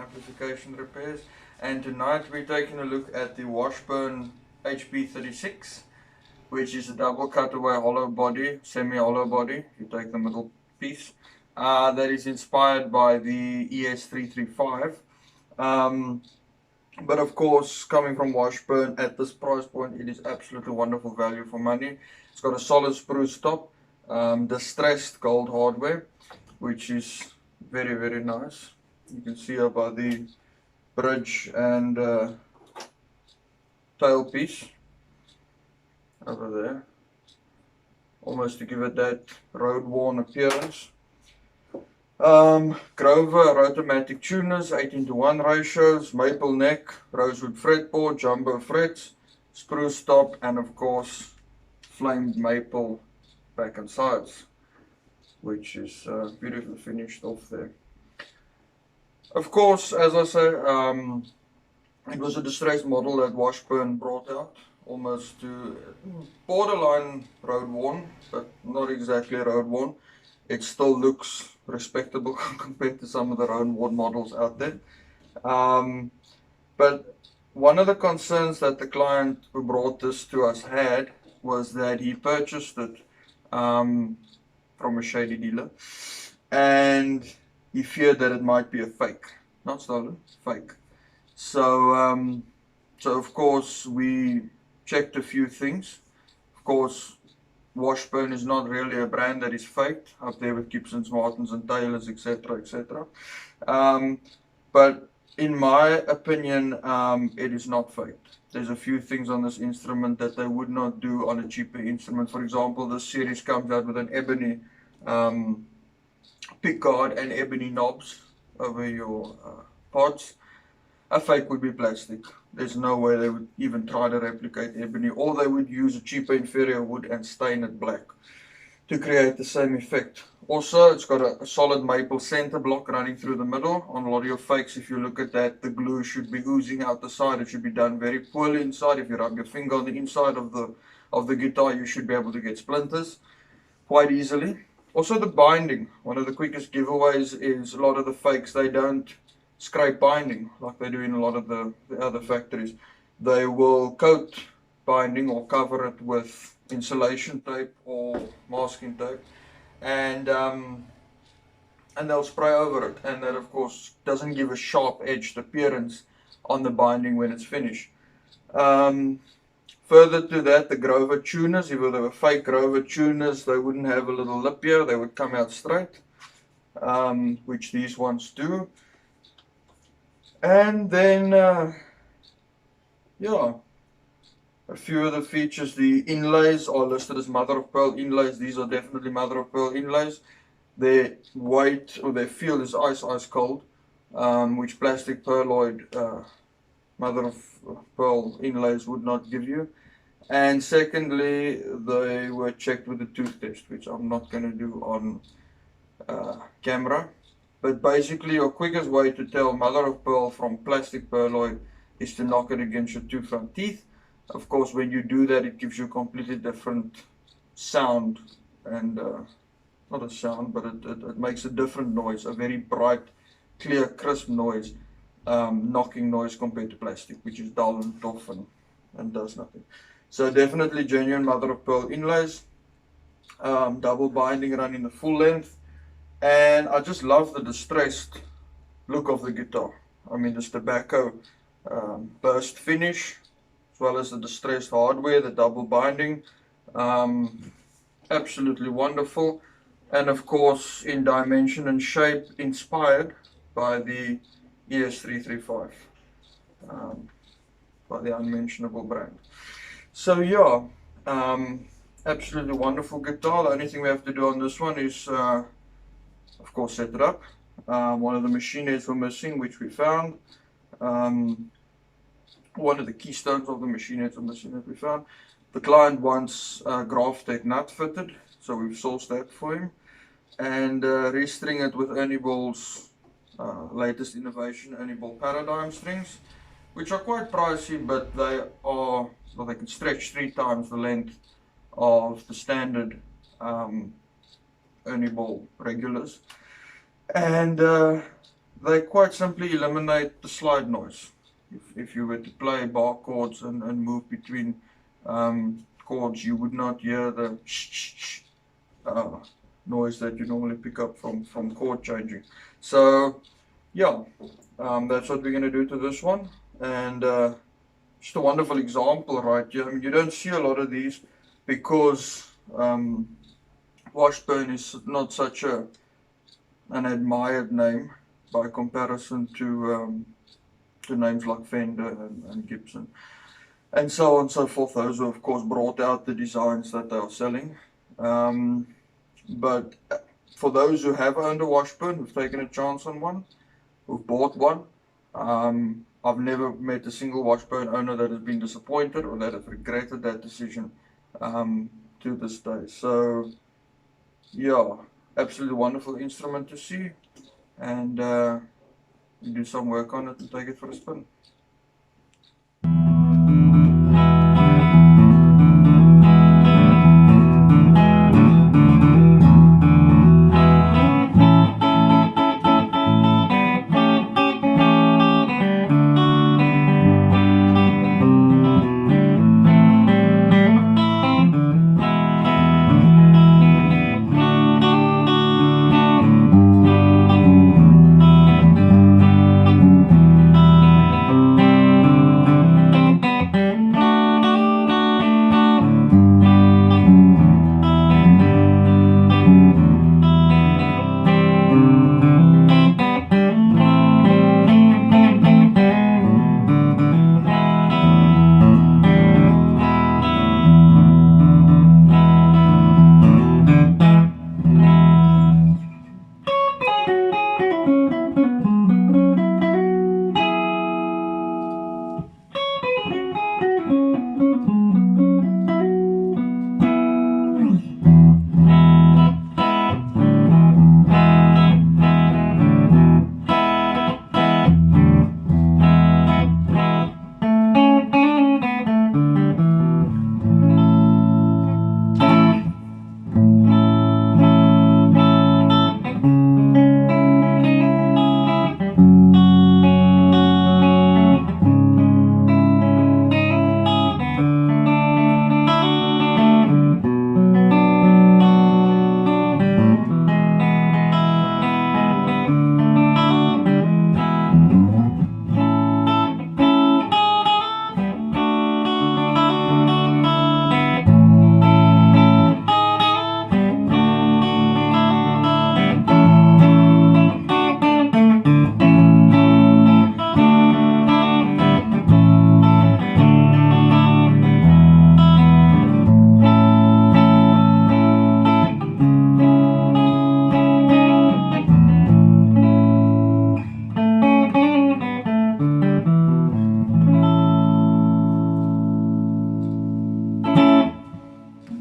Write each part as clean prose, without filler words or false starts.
amplification repairs. And tonight we're taking a look at the Washburn HB 36, which is a double cutaway hollow body, semi-hollow body, if you take the middle piece, that is inspired by the ES335. But of course, coming from Washburn at this price point, it is absolutely wonderful value for money. It's got a solid spruce top, distressed gold hardware, which is very, very nice. You can see about the bridge and tailpiece over there, almost to give it that road-worn appearance. Grover Rotomatic tuners, 18:1 ratios, maple neck, rosewood fretboard, jumbo frets, spruce top, and of course flamed maple back and sides, which is beautifully finished off there. Of course, as I say, it was a distressed model that Washburn brought out, almost to borderline road worn, but not exactly road worn. It still looks respectable compared to some of the road worn models out there. But one of the concerns that the client who brought this to us had was that he purchased it from a shady dealer, and he feared that it might be a fake, not stolen, fake. So, so of course we checked a few things. Of course, Washburn is not really a brand that is faked, up there with Gibsons, Martins and Taylors, etc., etc. But in my opinion, it is not faked. There's a few things on this instrument that they would not do on a cheaper instrument. For example, this series comes out with an ebony pickguard and ebony knobs over your pods. A fake would be plastic. There's no way they would even try to replicate ebony, or they would use a cheaper inferior wood and stain it black to create the same effect. Also, it's got a solid maple center block running through the middle. On a lot of your fakes, if you look at that, the glue should be oozing out the side. It should be done very poorly inside. If you rub your finger on the inside of the guitar, you should be able to get splinters quite easily. Also, the binding. One of the quickest giveaways is a lot of the fakes, they don't scrape binding like they do in a lot of the other factories. They will coat binding or cover it with insulation tape or masking tape, and they'll spray over it, and that of course doesn't give a sharp edged appearance on the binding when it's finished. Further to that, the Grover tuners, if they were fake Grover tuners, they wouldn't have a little lip here, they would come out straight, which these ones do. And then, yeah, a few of the features. The inlays are listed as mother of pearl inlays. These are definitely mother of pearl inlays. Their weight or their feel is ice cold, which plastic pearloid mother of pearl inlays would not give you. And secondly, they were checked with a tooth test, which I'm not going to do on camera. But basically, your quickest way to tell mother of pearl from plastic pearloid is to knock it against your two front teeth. Of course, when you do that, it gives you a completely different sound, and not a sound, but it makes a different noise, a very bright, clear, crisp noise, knocking noise compared to plastic, which is dull and tough and does nothing. So definitely genuine mother of pearl inlays, double binding running the full length. And I just love the distressed look of the guitar. I mean, this tobacco burst finish, as well as the distressed hardware, the double binding, absolutely wonderful. And of course, in dimension and shape, inspired by the ES335, by the unmentionable brand. So yeah, absolutely wonderful guitar. The only thing we have to do on this one is of course set it up. One of the machine heads were missing, which we found. One of the keystones of the machine heads were missing that we found. The client wants Graphtec nut fitted, so we've sourced that for him. And restring it with Ernie Ball's latest innovation, Ernie Ball Paradigm strings, which are quite pricey, but they are, well, they can stretch 3 times the length of the standard Ernie Ball regulars. And they quite simply eliminate the slide noise. If you were to play bar chords and move between chords, you would not hear the uh, noise that you normally pick up from chord changing. So yeah, that's what we're going to do to this one. And just a wonderful example right here. I mean, you don't see a lot of these because Washburn is not such an admired name by comparison to names like Fender and Gibson and so on and so forth. Those who of course brought out the designs that they are selling. But for those who have owned a Washburn, who've taken a chance on one, who've bought one, I've never met a single Washburn owner that has been disappointed or that has regretted that decision to this day. So yeah, absolutely wonderful instrument to see, and do some work on it and take it for a spin.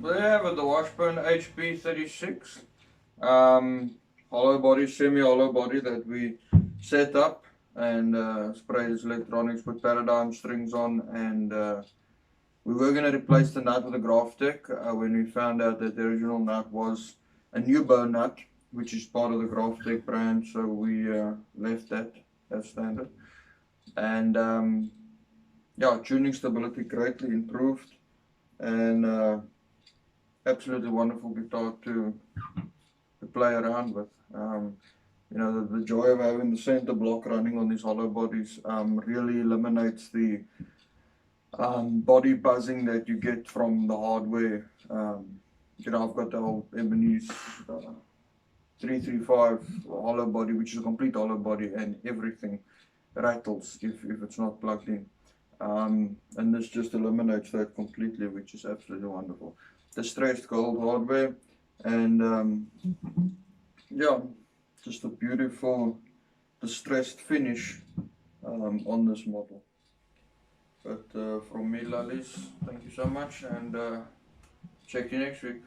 There you have it, the Washburn HB 36. Hollow body, semi-hollow body that we set up and sprayed its electronics, put paradigm strings on, and we were going to replace the nut with a Graphtec when we found out that the original nut was a new bow nut, which is part of the Graphtec brand, so we left that as standard. And yeah, tuning stability greatly improved, and absolutely wonderful guitar to play around with. You know, the joy of having the center block running on these hollow bodies really eliminates the body buzzing that you get from the hardware. You know, I've got the old Ebony's 335 hollow body, which is a complete hollow body, and everything rattles if it's not plugged in. And this just eliminates that completely, which is absolutely wonderful. Distressed gold hardware, and yeah, just a beautiful distressed finish on this model. But from me, Lallies, thank you so much, and check you next week.